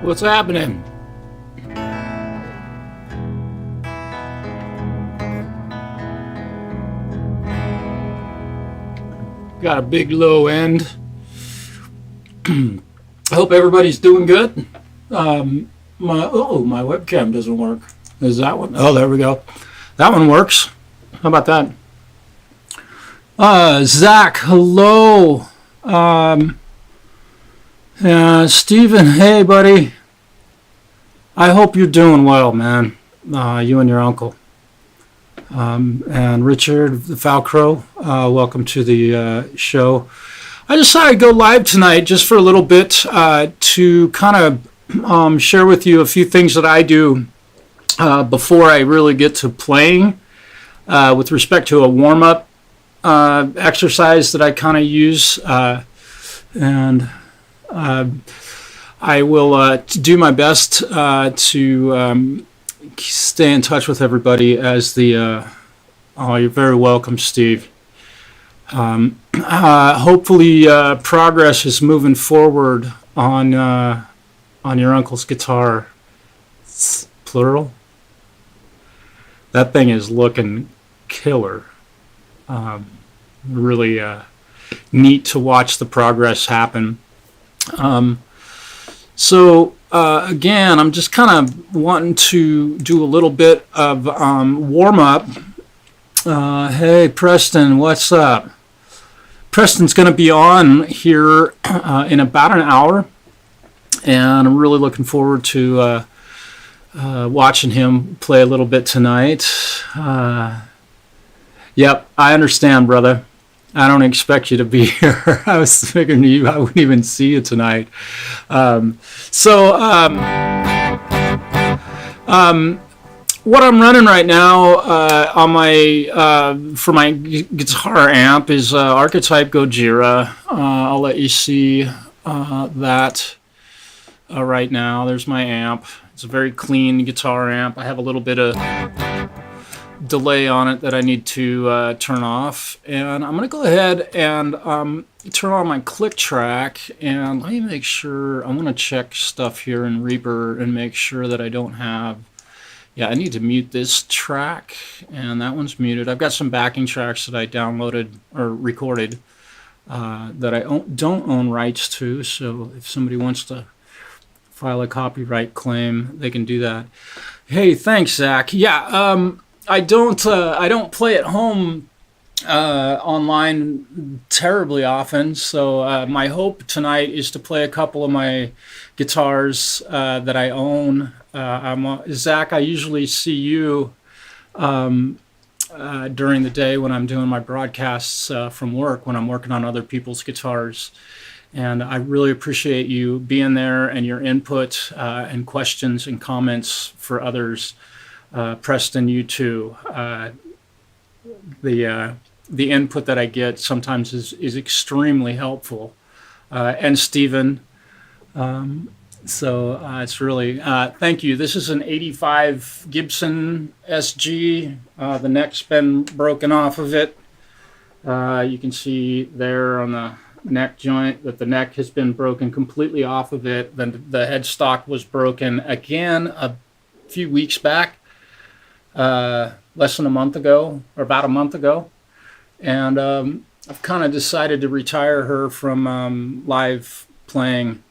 What's happening? Got a big low end. I hope everybody's doing good. My webcam doesn't work. Is that one? Oh, there we go. That one works. How about that? Zach, hello. Steven, hey, buddy. I hope you're doing well, man. You and your uncle. And Richard the Falcrow, welcome to the show. I decided to go live tonight just for a little bit to kind of share with you a few things that I do before I really get to playing with respect to a warm-up exercise that I kind of use. And I will do my best to stay in touch with everybody as the you're very welcome, Steve. Hopefully progress is moving forward on your uncle's guitar. It's plural. That thing is looking killer. Really neat to watch the progress happen. Again, I'm just kind of wanting to do a little bit of warm-up. Hey, Preston, what's up? Preston's going to be on here in about an hour, and I'm really looking forward to watching him play a little bit tonight. Yep, I understand, brother. I don't expect you to be here. I was figuring I wouldn't even see you tonight. What I'm running right now on my for my guitar amp is Archetype Gojira. I'll let you see that right now. There's my amp. It's a very clean guitar amp. I have a little bit of delay on it that I need to turn off, and I'm going to go ahead and turn on my click track, and let me make sure. I want to check stuff here in Reaper and make sure that I don't have. Yeah, I need to mute this track, and that one's muted. I've got some backing tracks that I downloaded or recorded that I don't own rights to, so if somebody wants to file a copyright claim, they can do that. Hey, thanks, Zach. Yeah, I don't play at home online terribly often, so my hope tonight is to play a couple of my guitars that I own. Zach, I usually see you during the day when I'm doing my broadcasts from work, when I'm working on other people's guitars. And I really appreciate you being there and your input and questions and comments for others. Preston, you too. The input that I get sometimes is extremely helpful. And Stephen. It's really, thank you. This is an 85 Gibson Sg. The neck's been broken off of it. You can see there on the neck joint that the neck has been broken completely off of it. Then the headstock was broken again a few weeks back, less than a month ago, or about a month ago. And I've kind of decided to retire her from live playing.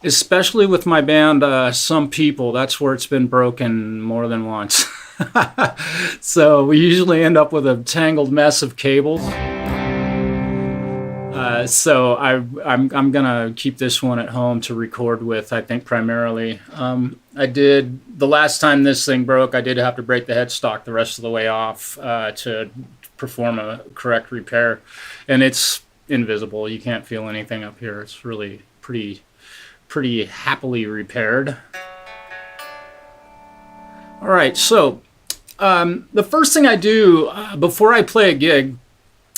Especially with my band, Some People, that's where it's been broken more than once. So we usually end up with a tangled mess of cables. So I'm gonna keep this one at home to record with, I think, primarily. The last time this thing broke, I did have to break the headstock the rest of the way off to perform a correct repair. And it's invisible. You can't feel anything up here. It's really pretty happily repaired. All right, so the first thing I do before I play a gig,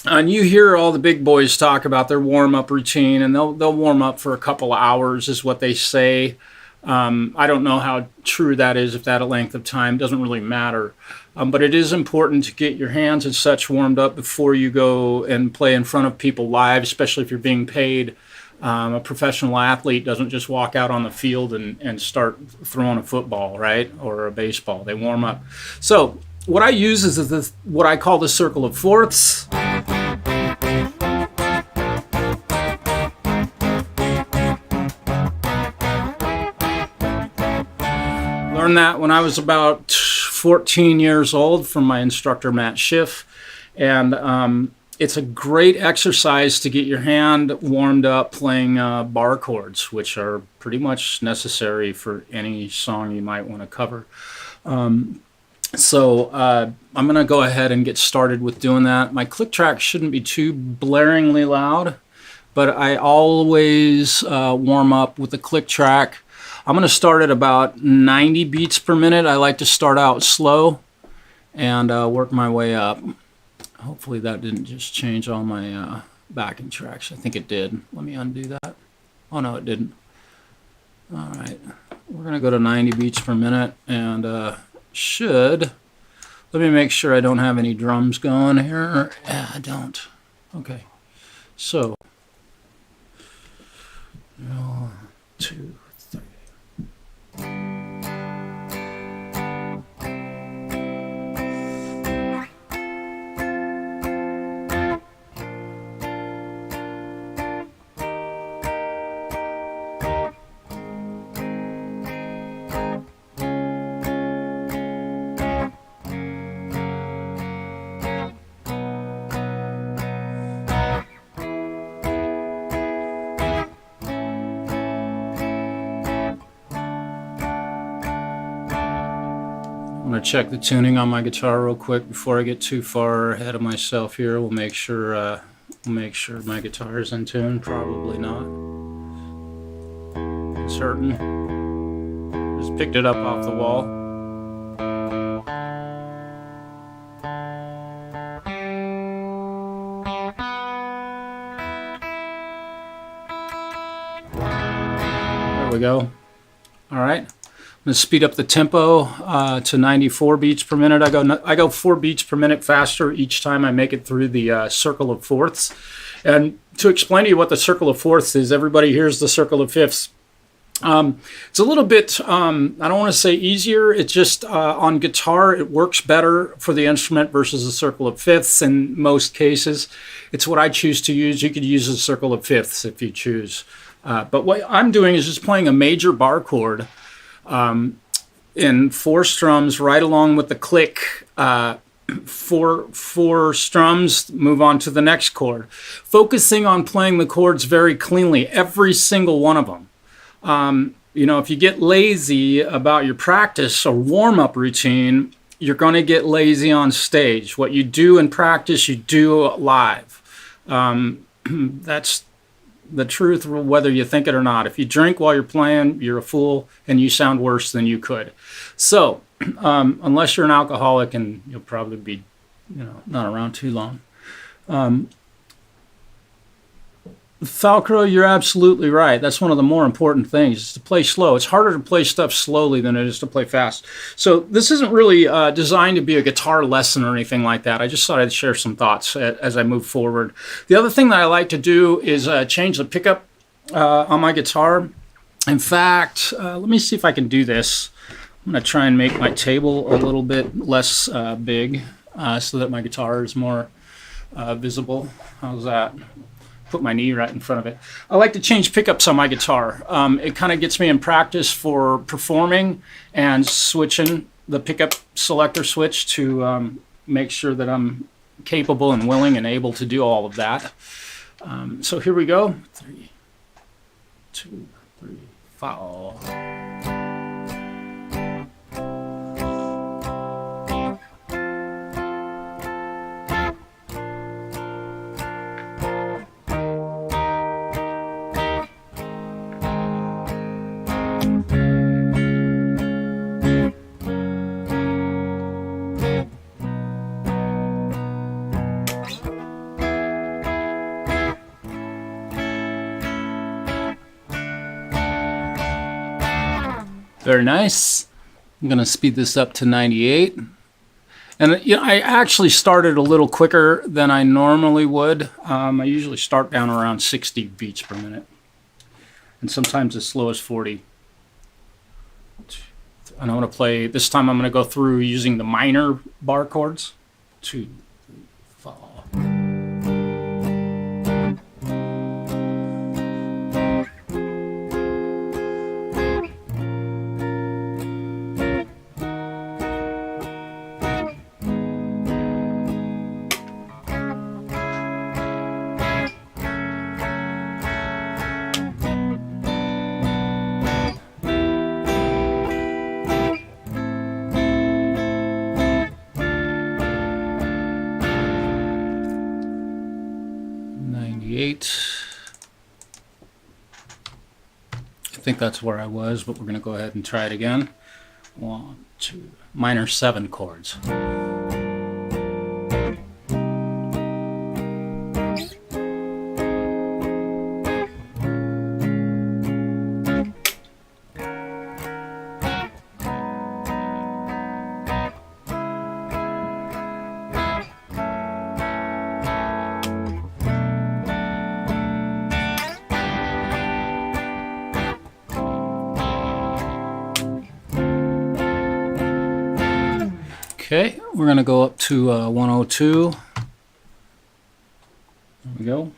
and you hear all the big boys talk about their warm-up routine, and they'll warm up for a couple of hours is what they say. I don't know how true that is, if that length of time doesn't really matter. But it is important to get your hands and such warmed up before you go and play in front of people live, especially if you're being paid A professional athlete doesn't just walk out on the field and start throwing a football, right, or a baseball. They warm up. So what I use is this, what I call the circle of fourths. Learned that when I was about 14 years old from my instructor, Matt Schiff. And it's a great exercise to get your hand warmed up playing bar chords, which are pretty much necessary for any song you might want to cover. So I'm going to go ahead and get started with doing that. My click track shouldn't be too blaringly loud, but I always warm up with the click track. I'm going to start at about 90 beats per minute. I like to start out slow and work my way up. Hopefully that didn't just change all my backing tracks. I think it did. Let me undo that. Oh no, it didn't. All right, we're going to go to 90 beats per minute and let me make sure I don't have any drums going here. Yeah, I don't. Okay, so 1, 2, 3. I'm going to check the tuning on my guitar real quick before I get too far ahead of myself here. We'll make sure my guitar is in tune. Probably not. Certain. Just picked it up off the wall. There we go. All right. I'm going to speed up the tempo to 94 beats per minute. I go 4 beats per minute faster each time I make it through the circle of fourths. And to explain to you what the circle of fourths is, everybody hears the circle of fifths. It's a little bit, I don't want to say easier. It's just on guitar, it works better for the instrument versus a circle of fifths in most cases. It's what I choose to use. You could use a circle of fifths if you choose. But what I'm doing is just playing a major bar chord in 4 strums right along with the click. 4 strums, move on to the next chord. Focusing on playing the chords very cleanly, every single one of them. You know, if you get lazy about your practice or warm-up routine, you're going to get lazy on stage. What you do in practice, you do live. That's the truth, whether you think it or not. If you drink while you're playing, you're a fool and you sound worse than you could. So unless you're an alcoholic, and you'll probably be, you know, not around too long. Falcro, you're absolutely right. That's one of the more important things, is to play slow. It's harder to play stuff slowly than it is to play fast. So this isn't really designed to be a guitar lesson or anything like that. I just thought I'd share some thoughts as I move forward. The other thing that I like to do is change the pickup on my guitar. In fact, let me see if I can do this. I'm going to try and make my table a little bit less big so that my guitar is more visible. How's that? Put my knee right in front of it. I like to change pickups on my guitar. It kind of gets me in practice for performing and switching the pickup selector switch to make sure that I'm capable and willing and able to do all of that. So here we go. 3, 2, 3, 4. Very nice. I'm going to speed this up to 98. And you know, I actually started a little quicker than I normally would. I usually start down around 60 beats per minute. and sometimes as slow as 40. And I'm going to play, this time I'm going to go through using the minor bar chords. 2, 3, 4. I think that's where I was, but we're going to go ahead and try it again. 1, 2, minor 7 chords. Okay, we're going to go up to 102. There we go.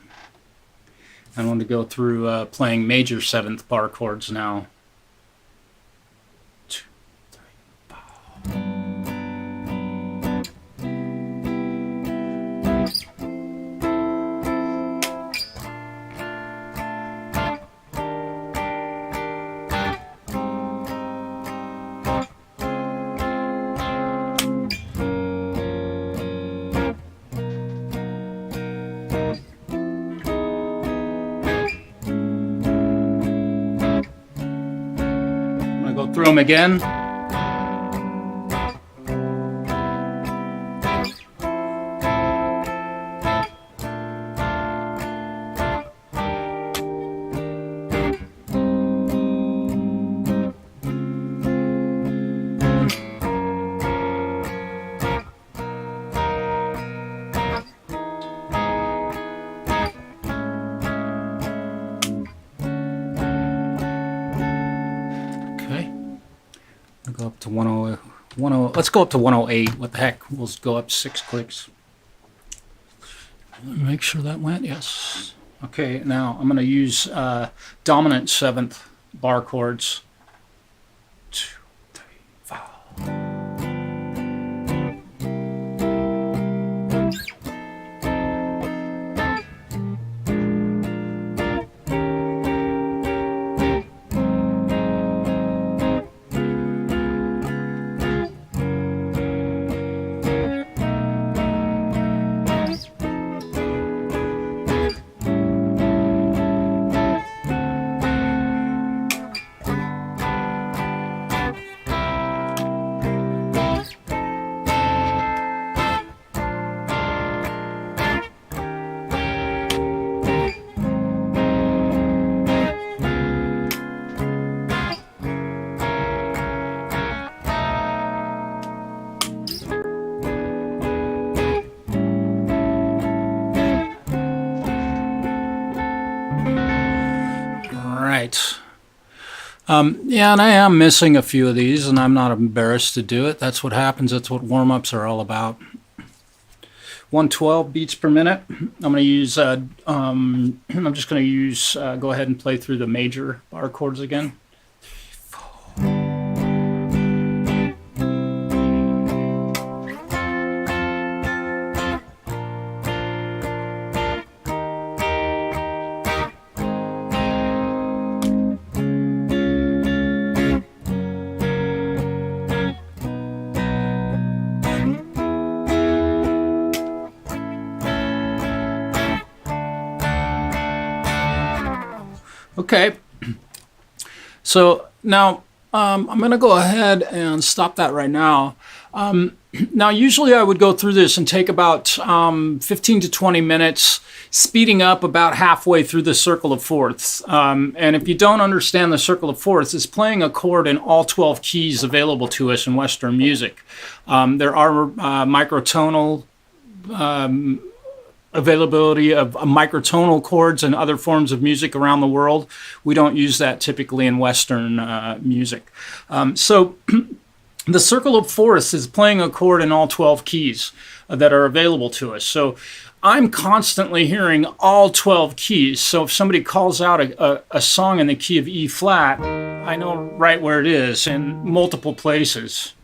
I want to go through playing major 7th bar chords now. 2, 3, 4. Through them again. Go up to 10, let's go up to 108. What the heck? We'll go up 6 clicks. Make sure that went. Yes. Okay, now I'm going to use dominant 7th bar chords. 2, 3, 4. Yeah, and I am missing a few of these, and I'm not embarrassed to do it. That's what happens. That's what warm-ups are all about. 112 beats per minute. I'm going to use, I'm just going to use, go ahead and play through the major bar chords again. Okay, so now I'm going to go ahead and stop that right now. Now, usually I would go through this and take about 15 to 20 minutes, speeding up about halfway through the circle of fourths. And if you don't understand the circle of fourths, it's playing a chord in all 12 keys available to us in Western music. There are microtonal availability of microtonal chords and other forms of music around the world. We don't use that typically in Western music. So the circle of fourths is playing a chord in all 12 keys that are available to us. So I'm constantly hearing all 12 keys. So if somebody calls out a song in the key of E flat, I know right where it is in multiple places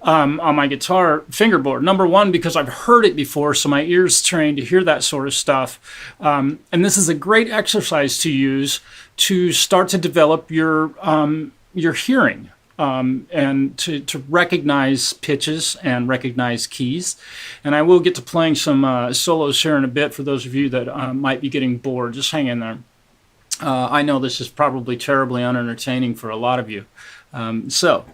on my guitar fingerboard. Number one, because I've heard it before, so my ear's trained to hear that sort of stuff. And this is a great exercise to use to start to develop your hearing. And to recognize pitches and recognize keys. And I will get to playing some solos here in a bit for those of you that might be getting bored. Just hang in there. I know this is probably terribly unentertaining for a lot of you. What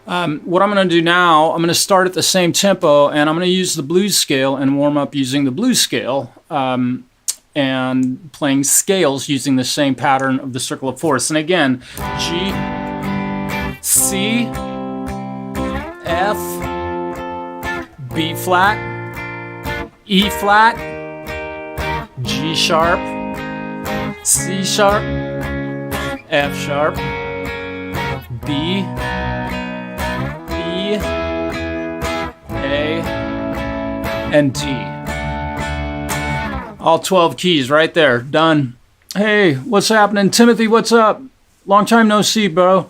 I'm going to do now, I'm going to start at the same tempo, and I'm going to use the blues scale and warm up using the blues scale. And playing scales using the same pattern of the circle of fourths. And again, G, C, F, B flat, E flat, G sharp, C sharp, F sharp, B, E, A, and D. All 12 keys right there. Done. Hey, what's happening? Timothy, what's up? Long time no see, bro.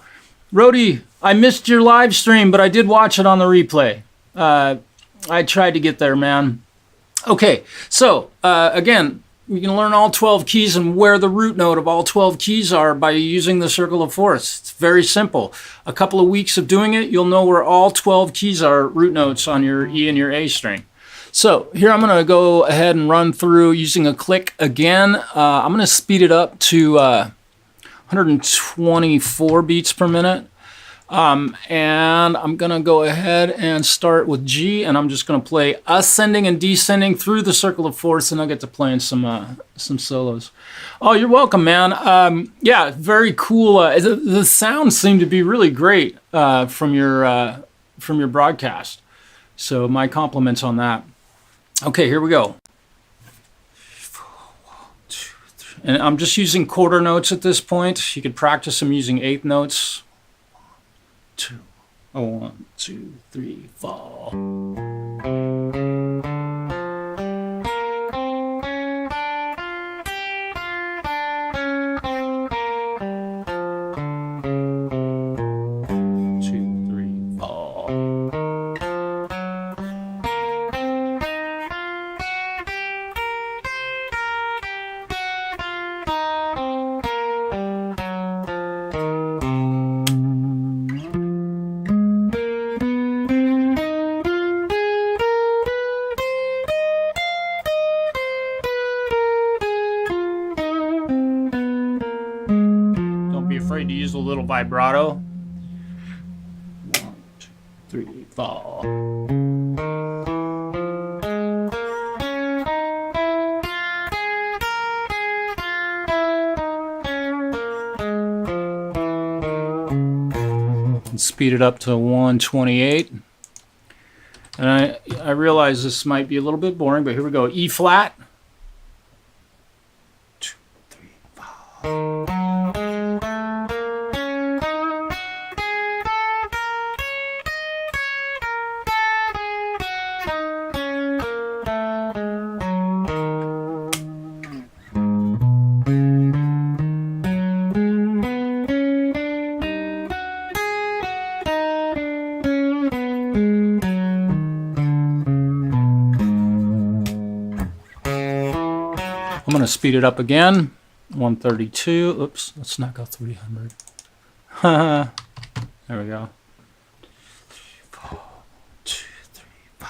Rody, I missed your live stream, but I did watch it on the replay. I tried to get there, man. Okay, so again, we can learn all 12 keys and where the root note of all 12 keys are by using the circle of fourths. It's very simple. A couple of weeks of doing it, you'll know where all 12 keys are root notes on your E and your A string. So here I'm going to go ahead and run through using a click again. I'm going to speed it up to 124 beats per minute. And I'm going to go ahead and start with G, and I'm just going to play ascending and descending through the circle of fourths, and I'll get to playing some solos. Oh, you're welcome, man. Yeah, very cool. The sounds seem to be really great from your broadcast. So my compliments on that. Okay, here we go. And I'm just using quarter notes at this point. You could practice them using eighth notes. 1, 2, 3, 4. Vibrato. 1, 2, 3, 4. And speed it up to 128. And I realize this might be a little bit boring, but here we go. E flat. 2, 3, 4. I'm going to speed it up again. 132. Oops, let's not go 300. There we go. 2, 3, 4.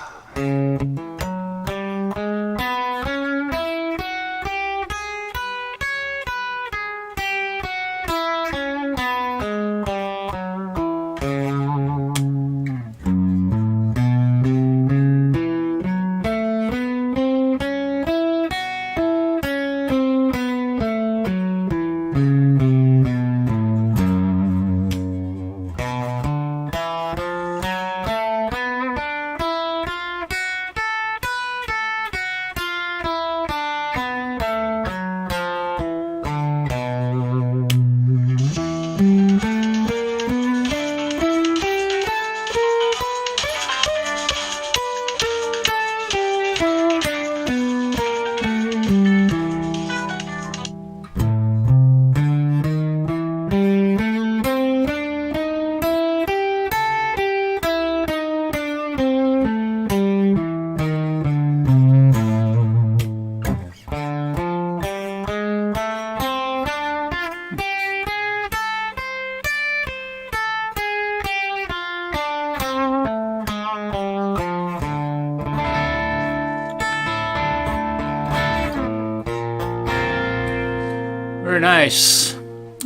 Very nice.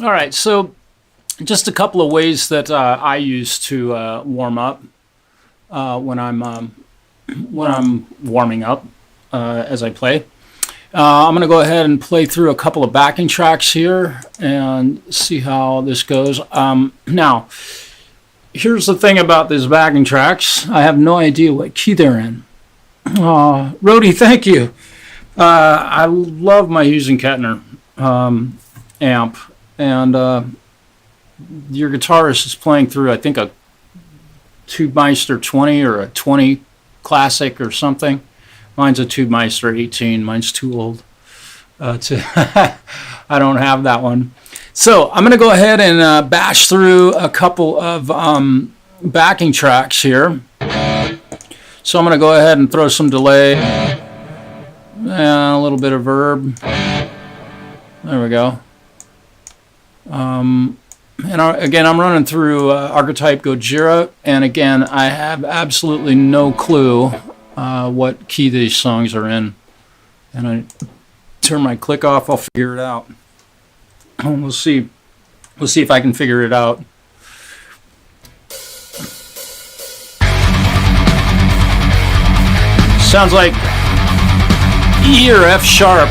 All right, so just a couple of ways that I use to warm up when I'm warming up as I play. I'm going to go ahead and play through a couple of backing tracks here and see how this goes. Now, here's the thing about these backing tracks. I have no idea what key they're in. Rody, thank you. I love my Hughes and Kettner amp, and your guitarist is playing through, I think, a Tubemeister 20 or a 20 Classic or something. Mine's a Tubemeister 18. Mine's too old. I don't have that one. So I'm going to go ahead and bash through a couple of backing tracks here. So I'm going to go ahead and throw some delay and a little bit of verb. There we go. And again, I'm running through Archetype Gojira, and again, I have absolutely no clue what key these songs are in. And I turn my click off, I'll figure it out. We'll see if I can figure it out. Sounds like E or F sharp.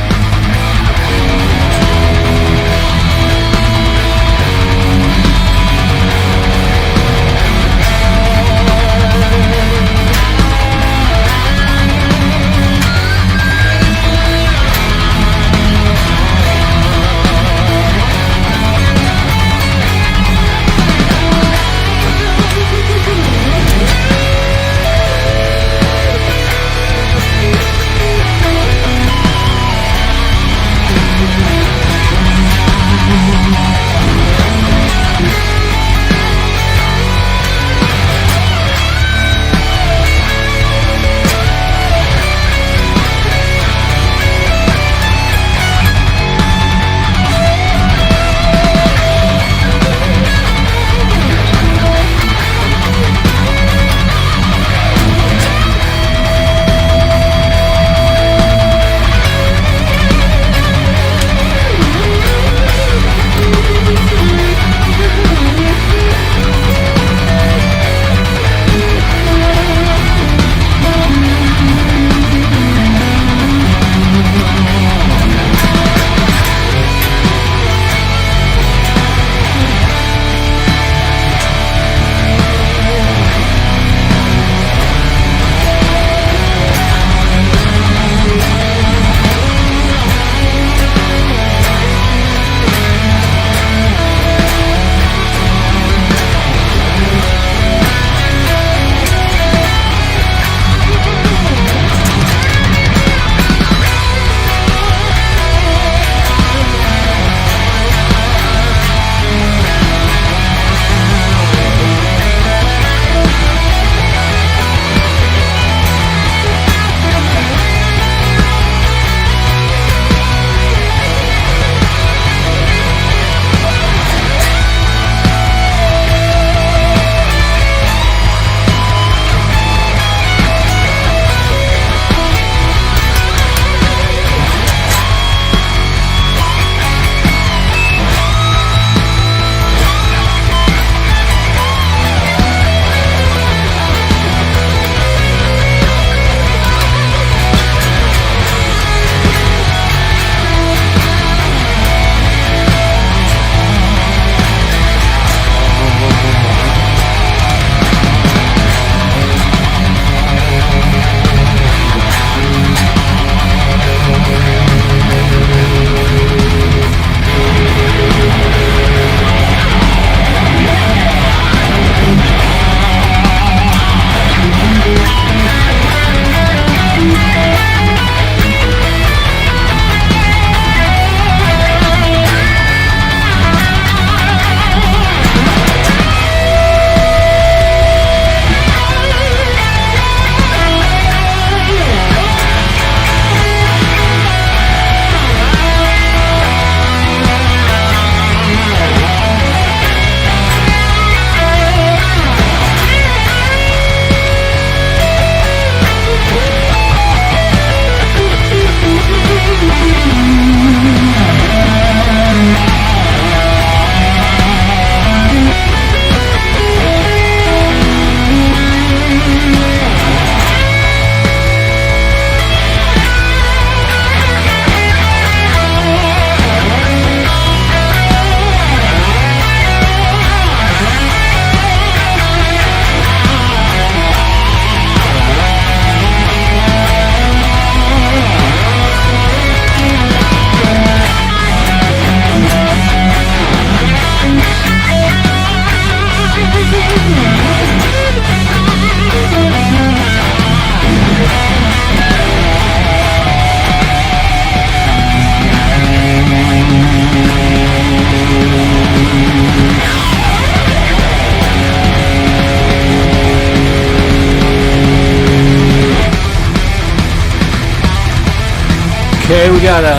got a...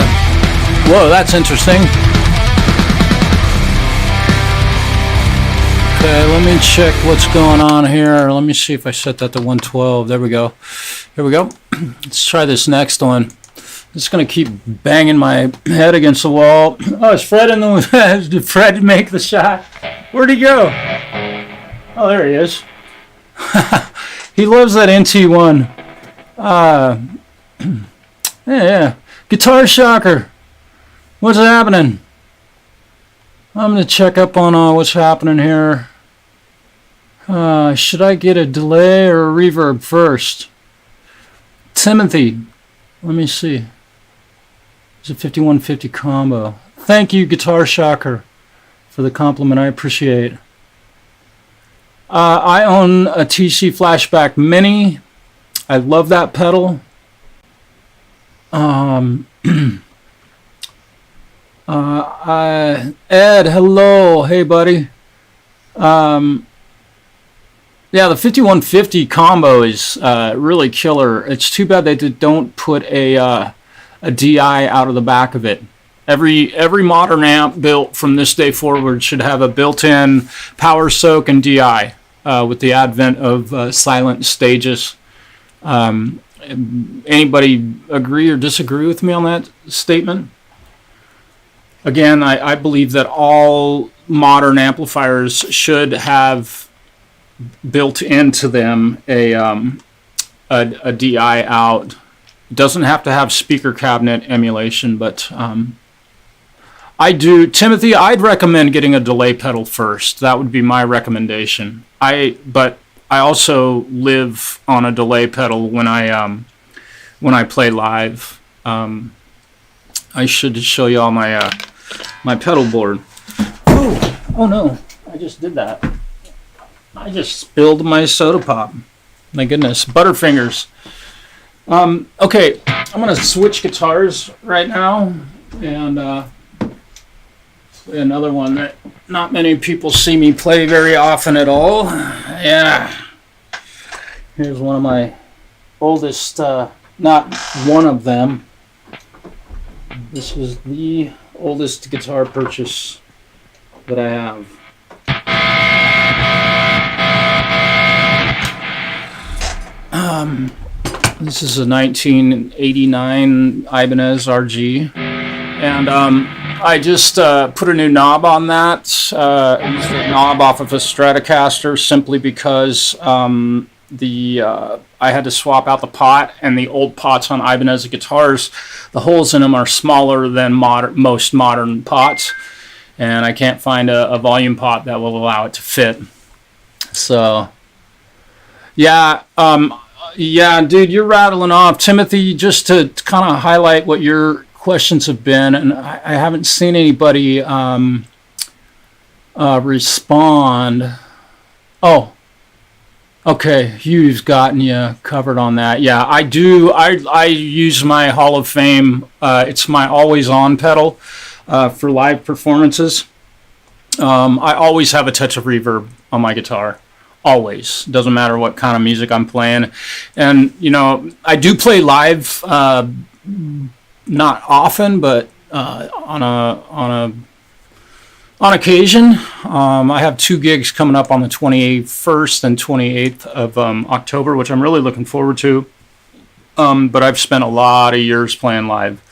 Whoa, that's interesting. Okay, let me check what's going on here. Let me see if I set that to 112. There we go. Here we go. Let's try this next one. Just going to keep banging my head against the wall. Oh, is Fred in the... Did Fred make the shot? Where'd he go? Oh, there he is. He loves that NT1. Yeah. Guitar Shocker. What's happening? I'm going to check up on what's happening here. Should I get a delay or a reverb first? Timothy. Let me see. It's a 5150 combo. Thank you, Guitar Shocker, for the compliment. I appreciate. I own a TC Flashback Mini. I love that pedal. Ed, hello. Hey, buddy. Yeah, the 5150 combo is really killer. It's too bad they don't put a DI out of the back of it. Every modern amp built from this day forward should have a built-in power soak and DI with the advent of silent stages. Anybody agree or disagree with me on that statement? Again, I believe that all modern amplifiers should have built into them a DI out. It doesn't have to have speaker cabinet emulation, but I do. Timothy, I'd recommend getting a delay pedal first. That would be my recommendation. But I also live on a delay pedal when I play live. I should show you all my my pedal board. Oh no! I just did that. I just spilled my soda pop. My goodness, Butterfingers. Okay, I'm gonna switch guitars right now and play another one that not many people see me play very often at all. Yeah. Here's one of my oldest, not one of them. This was the oldest guitar purchase that I have. This is a 1989 Ibanez Rg, and I just put a new knob on that. I used a knob off of a Stratocaster simply because I had to swap out the pot, and the old pots on Ibanez guitars, the holes in them are smaller than most modern pots, and I can't find a volume pot that will allow it to fit. So, yeah. Yeah, dude, you're rattling off. Timothy, just to kind of highlight what your questions have been, and I haven't seen anybody respond. Oh, okay, Hugh's gotten you covered on that. Yeah, I do. I use my Hall of Fame. It's my always-on pedal for live performances. I always have a touch of reverb on my guitar. Always. Doesn't matter what kind of music I'm playing. And, you know, I do play live, not often, but on occasion. I have 2 gigs coming up on the 21st and 28th of October, which I'm really looking forward to. But I've spent a lot of years playing live,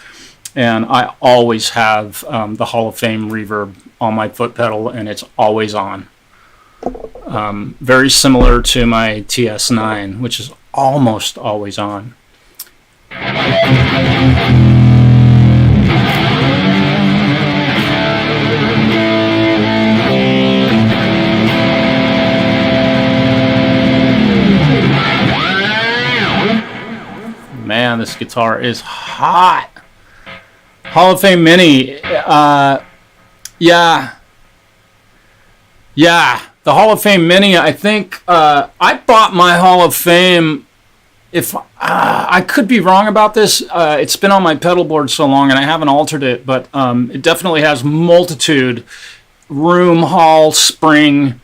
and I always have the Hall of Fame reverb on my foot pedal, and it's always on. Very similar to my TS9, which is almost always on. Man, this guitar is hot. Hall of Fame Mini. Yeah. The Hall of Fame Mini, I think I bought my Hall of Fame, if I could be wrong about this, it's been on my pedal board so long and I haven't altered it, but it definitely has multitude, room, hall, spring,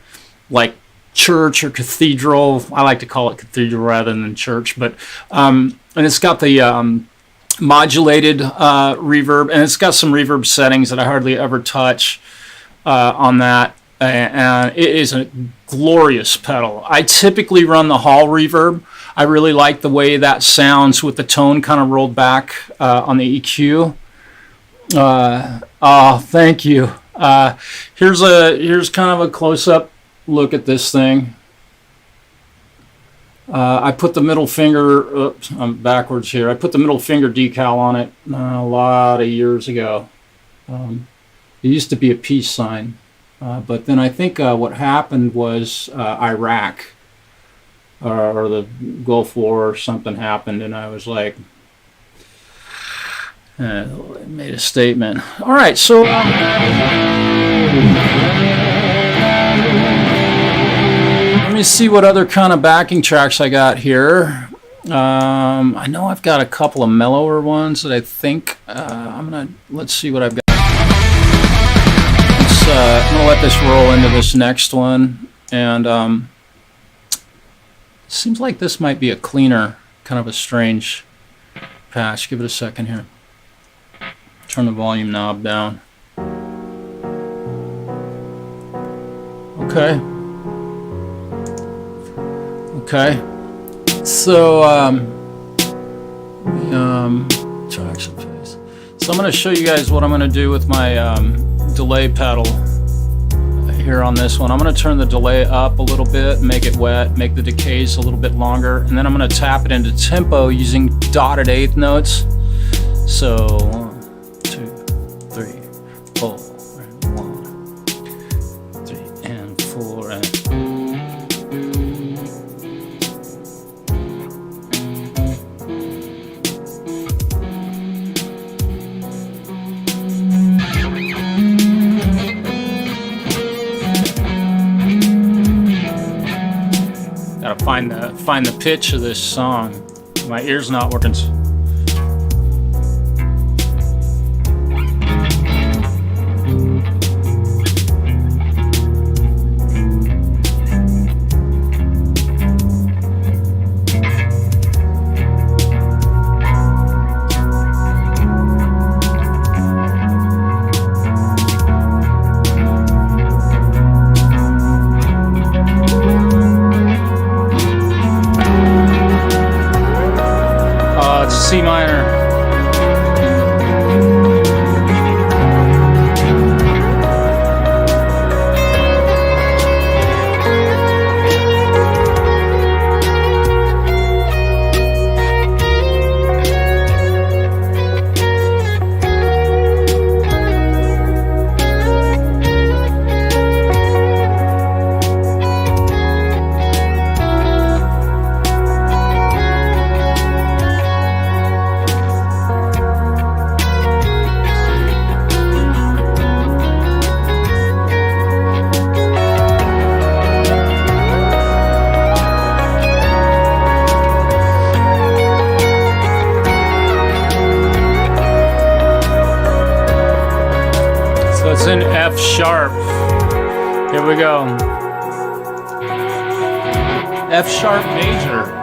like church or cathedral. I like to call it cathedral rather than church, but and it's got the modulated reverb, and it's got some reverb settings that I hardly ever touch on that, and it is a glorious pedal. I typically run the hall reverb. I really like the way that sounds with the tone kind of rolled back on the EQ. Oh, thank you. Here's kind of a close-up look at this thing. I put the middle finger, oops, I'm backwards here. I put the middle finger decal on it a lot of years ago. It used to be a peace sign, but then I think what happened was Iraq or the Gulf War or something happened, and I was like, I made a statement. All right, so let me see what other kind of backing tracks I got here. I know I've got a couple of mellower ones that I think let's see what I've got. I'm gonna let this roll into this next one, and seems like this might be a cleaner, kind of a strange patch. Give it a second here. Turn the volume knob down. Okay. So tracks and phase. So I'm going to show you guys what I'm going to do with my delay pedal here on this one. I'm going to turn the delay up a little bit, make it wet, make the decays a little bit longer, and then I'm going to tap it into tempo using dotted eighth notes. So 1, 2, 3, 4, 1, 3, and 4, and gotta find the pitch of this song. My ear's not working. C minor. It's in F sharp. Here we go. F sharp major.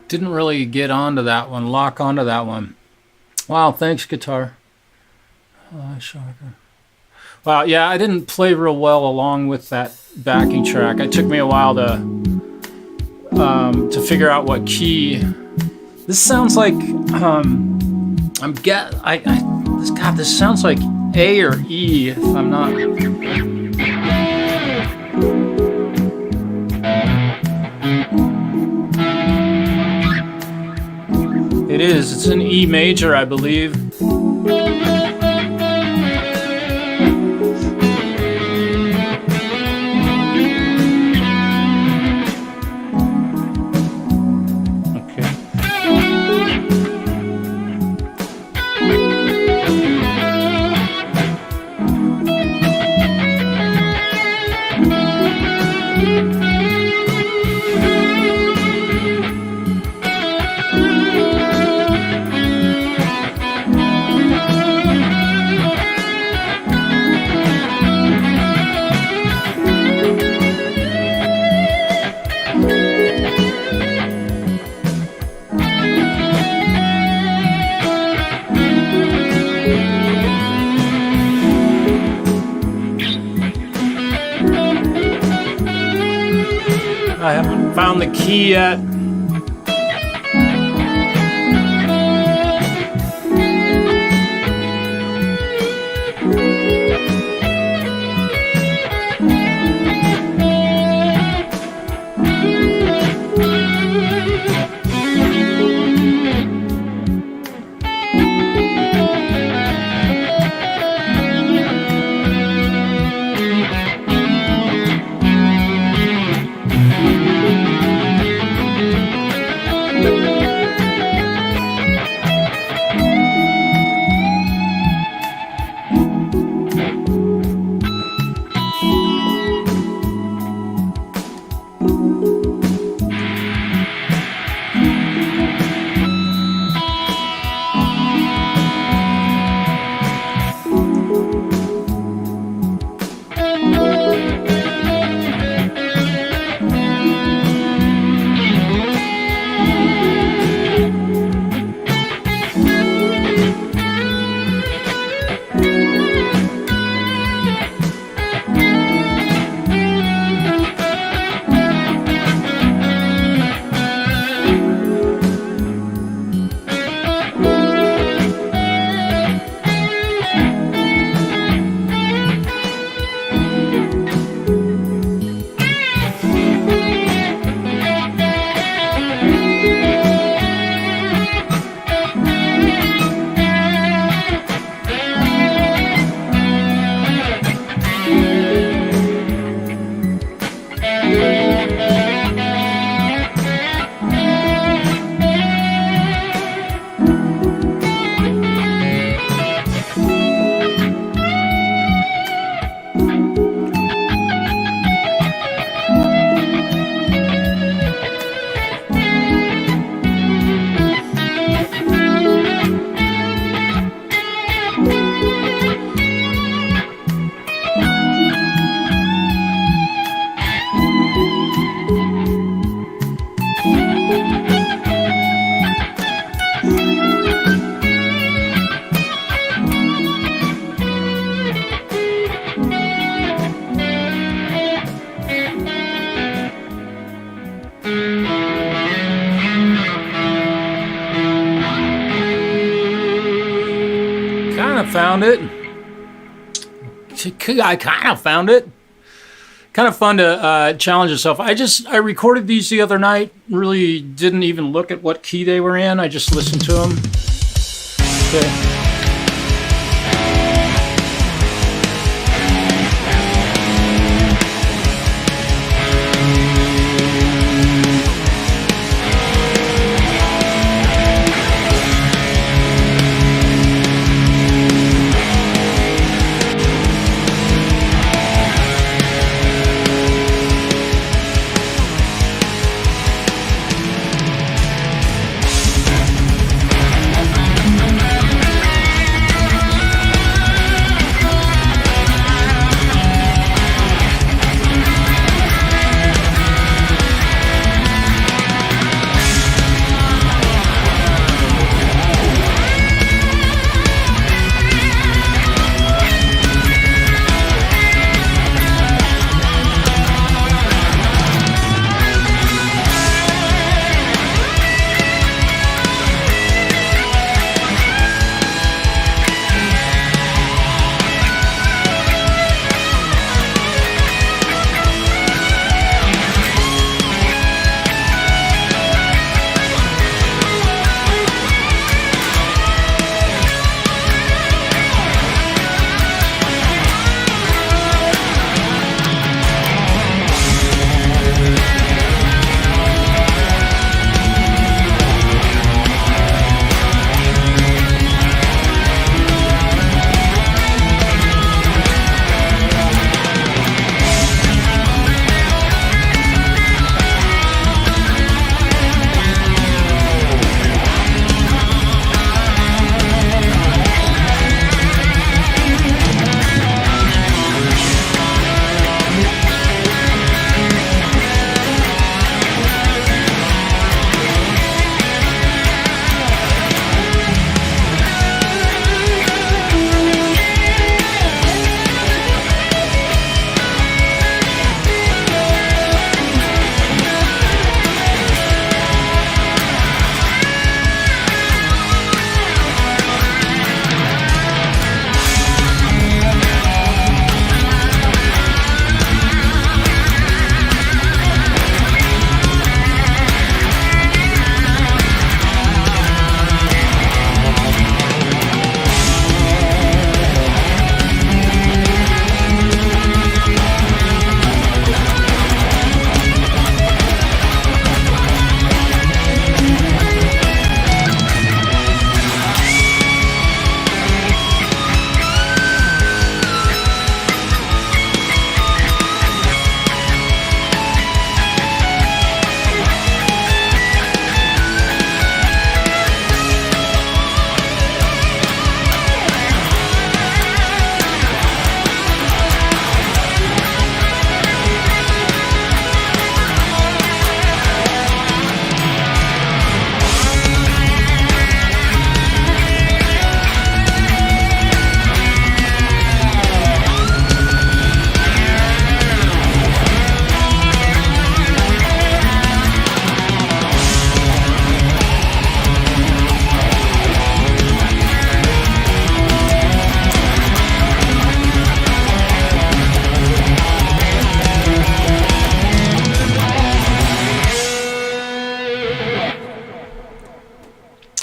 didn't really get onto that one, lock onto that one. Wow, thanks, guitar. Shocker. Wow, yeah, I didn't play real well along with that backing track. It took me a while to figure out what key. This sounds like this sounds like A or E, if I'm not. It is. It's an E major, I believe. I haven't found the key yet. Found it. I kind of found it. Kind of fun to challenge yourself. I recorded these the other night. Really didn't even look at what key they were in. I just listened to them. Okay.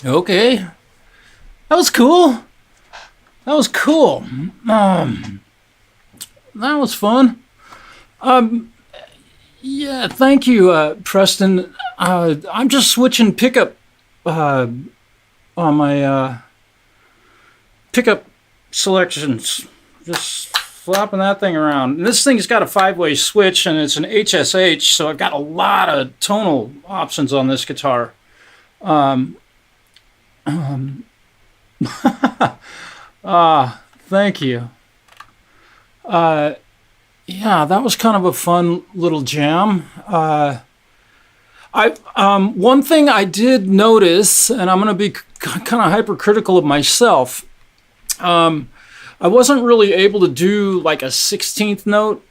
Okay. That was cool. That was cool. That was fun. Yeah, thank you, Preston. I'm just switching pickup on my pickup selections. Just flopping that thing around. And this thing's got a 5-way switch, and it's an HSH, so I've got a lot of tonal options on this guitar. Thank you. Yeah, that was kind of a fun little jam. One thing I did notice, and I'm going to be kind of hypercritical of myself. I wasn't really able to do like a 16th note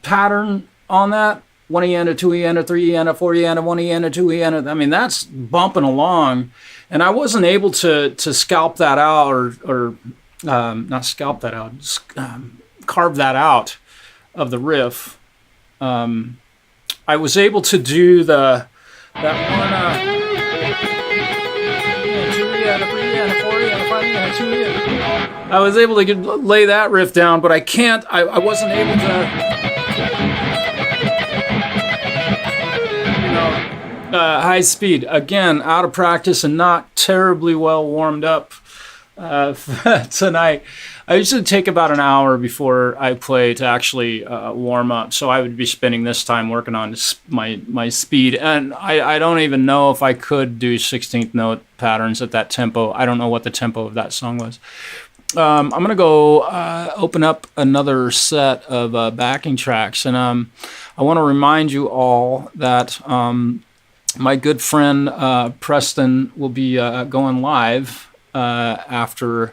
pattern on that. 1 E and a 2 E and a 3 E and a 4 E and a 1 E and a 2 E and a, I mean, that's bumping along. And I wasn't able to scalp that out or not scalp that out, carve that out of the riff. I was able to do that one. 2 E and a 3 E and a 4 E and a 5 E and a 2 E. I was able to lay that riff down, but I wasn't able to. High speed, again, out of practice and not terribly well warmed up tonight. I usually take about an hour before I play to actually warm up, so I would be spending this time working on my speed, and I don't even know if I could do 16th note patterns at that tempo. I don't know what the tempo of that song was. I'm going to go open up another set of backing tracks, and I want to remind you all that my good friend Preston will be going live after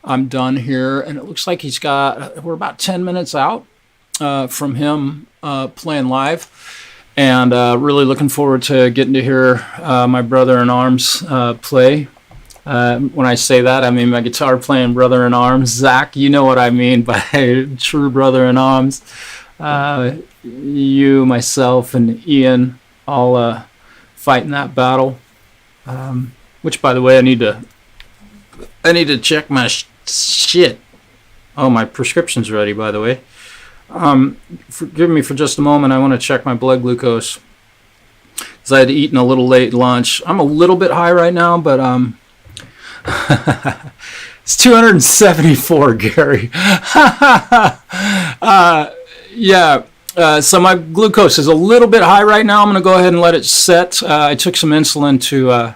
I'm done here, and it looks like we're about 10 minutes out from him playing live, and really looking forward to getting to hear my brother-in-arms play. When I say that, I mean my guitar playing brother-in-arms. Zach, you know what I mean by true brother-in-arms. You, myself, and Ian all fighting that battle, which, by the way, I need to check my shit. Oh, my prescription's ready, by the way. Forgive me for just a moment. I want to check my blood glucose because I had eaten a little late lunch. I'm a little bit high right now, but it's 274, Gary. Yeah. So my glucose is a little bit high right now. I'm going to go ahead and let it set. I took some insulin to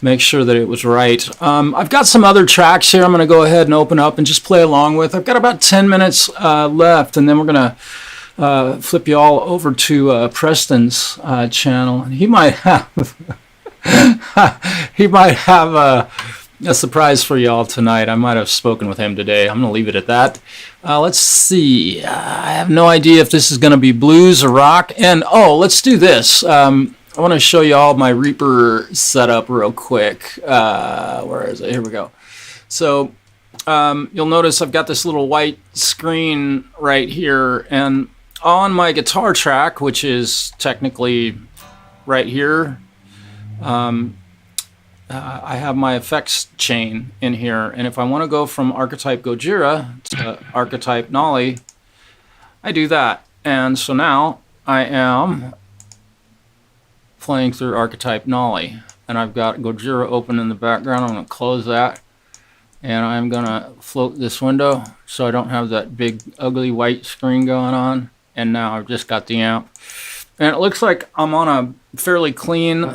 make sure that it was right. I've got some other tracks here I'm going to go ahead and open up and just play along with. I've got about 10 minutes left, and then we're going to flip you all over to Preston's channel. And he might have a surprise for y'all tonight. I might have spoken with him today. I'm going to leave it at that. Let's see. I have no idea if this is going to be blues or rock. And, let's do this. I want to show you all my Reaper setup real quick. Where is it? Here we go. So you'll notice I've got this little white screen right here. And on my guitar track, which is technically right here, I have my effects chain in here, and if I want to go from archetype Gojira to archetype Nolly, I do that. And so now I am playing through archetype Nolly, and I've got Gojira open in the background. I'm going to close that, and I'm going to float this window so I don't have that big ugly white screen going on. And now I've just got the amp, and it looks like I'm on a fairly clean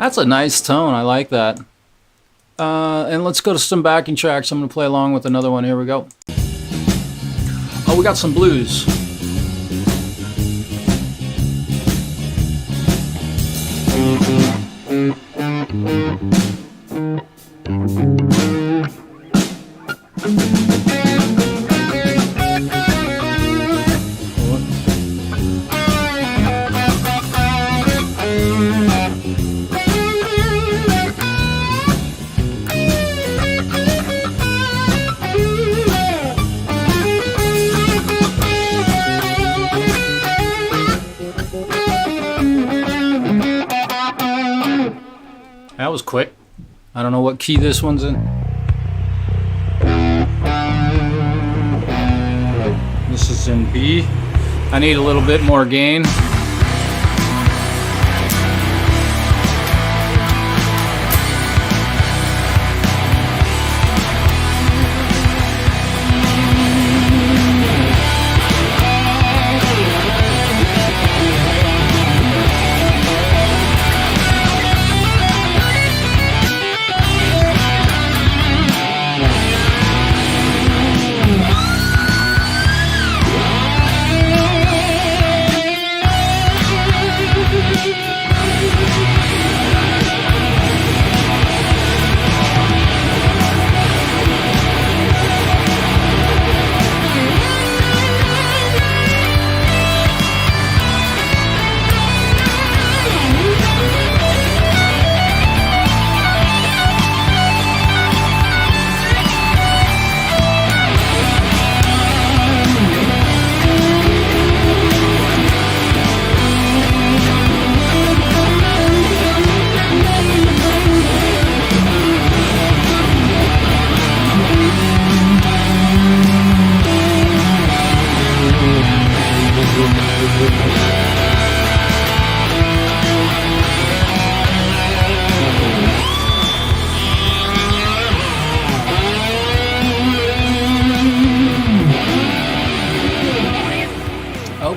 That's a nice tone. I like that. And let's go to some backing tracks. I'm going to play along with another one. Here we go. Oh, we got some blues. was quick. I don't know what key this one's in. This is in B. I need a little bit more gain.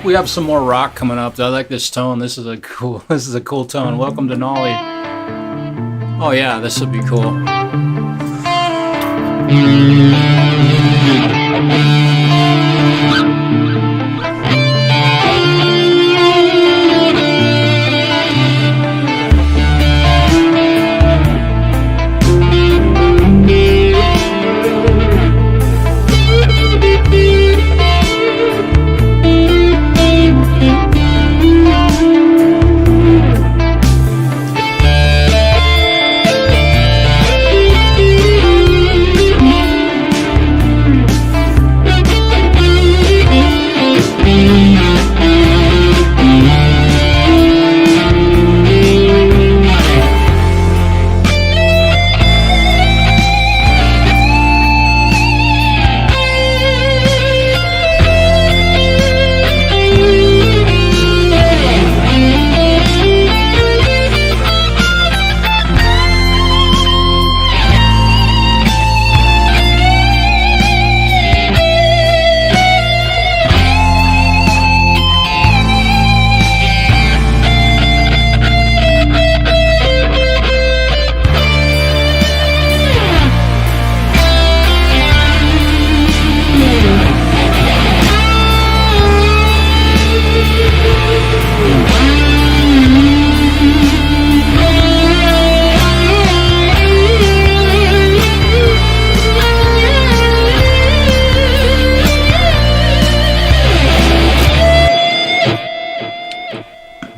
We have some more rock coming up. I like this tone. This is a cool tone. Welcome to Nolly. Oh yeah, this would be cool.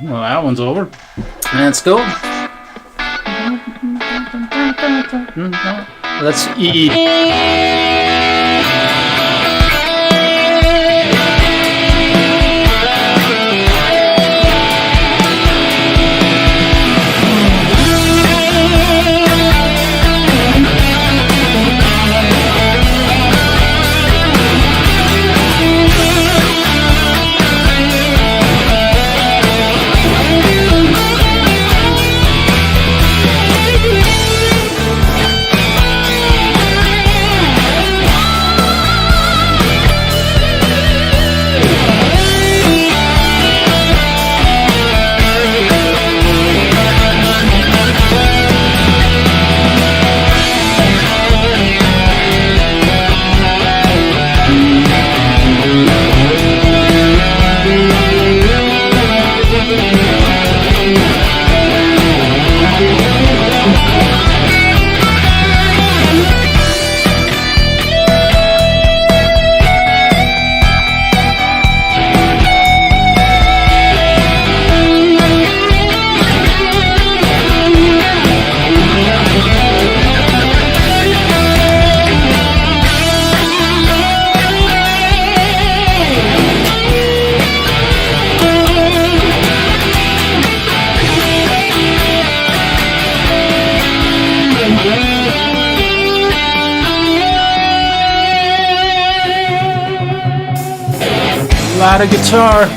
Well, that one's over. Let's go. Let's E. lot of guitar.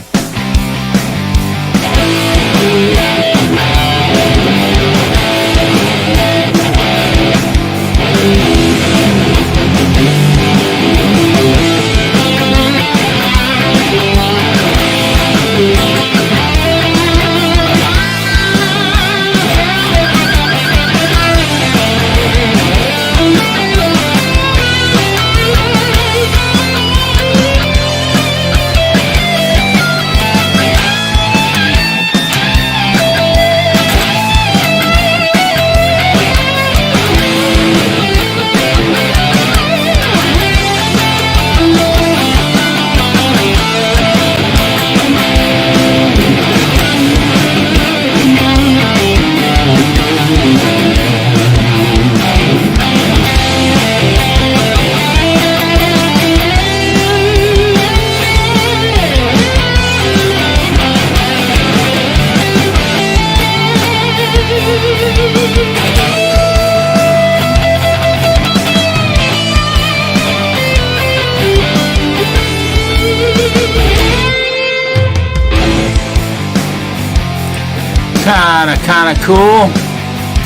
Kinda cool.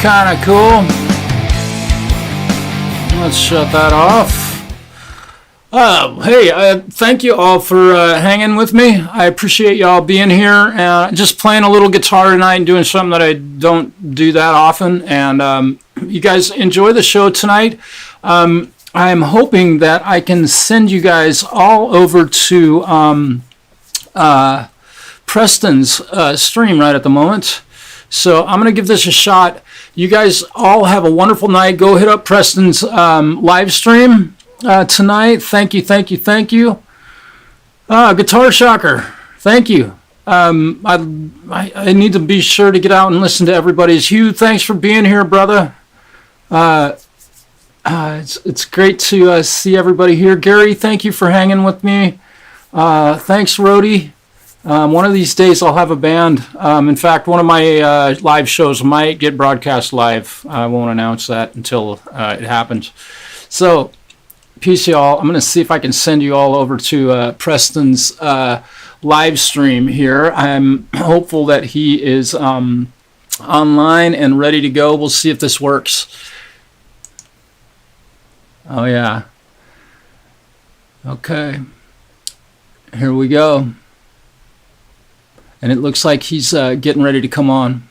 Kinda cool. Let's shut that off. Hey, thank you all for hanging with me. I appreciate y'all being here. Just playing a little guitar tonight and doing something that I don't do that often. And you guys enjoy the show tonight. I'm hoping that I can send you guys all over to Preston's stream right at the moment. So I'm going to give this a shot. You guys all have a wonderful night. Go hit up Preston's live stream tonight. Thank you, thank you, thank you. Guitar Shocker, thank you. I need to be sure to get out and listen to everybody's. Hugh, thanks for being here, brother. It's great to see everybody here. Gary, thank you for hanging with me. Thanks, Rhodey. One of these days I'll have a band. In fact, one of my live shows might get broadcast live. I won't announce that until it happens. So, peace, y'all. I'm going to see if I can send you all over to Preston's live stream here. I'm hopeful that he is online and ready to go. We'll see if this works. Oh, yeah. Okay. Here we go. And it looks like he's getting ready to come on.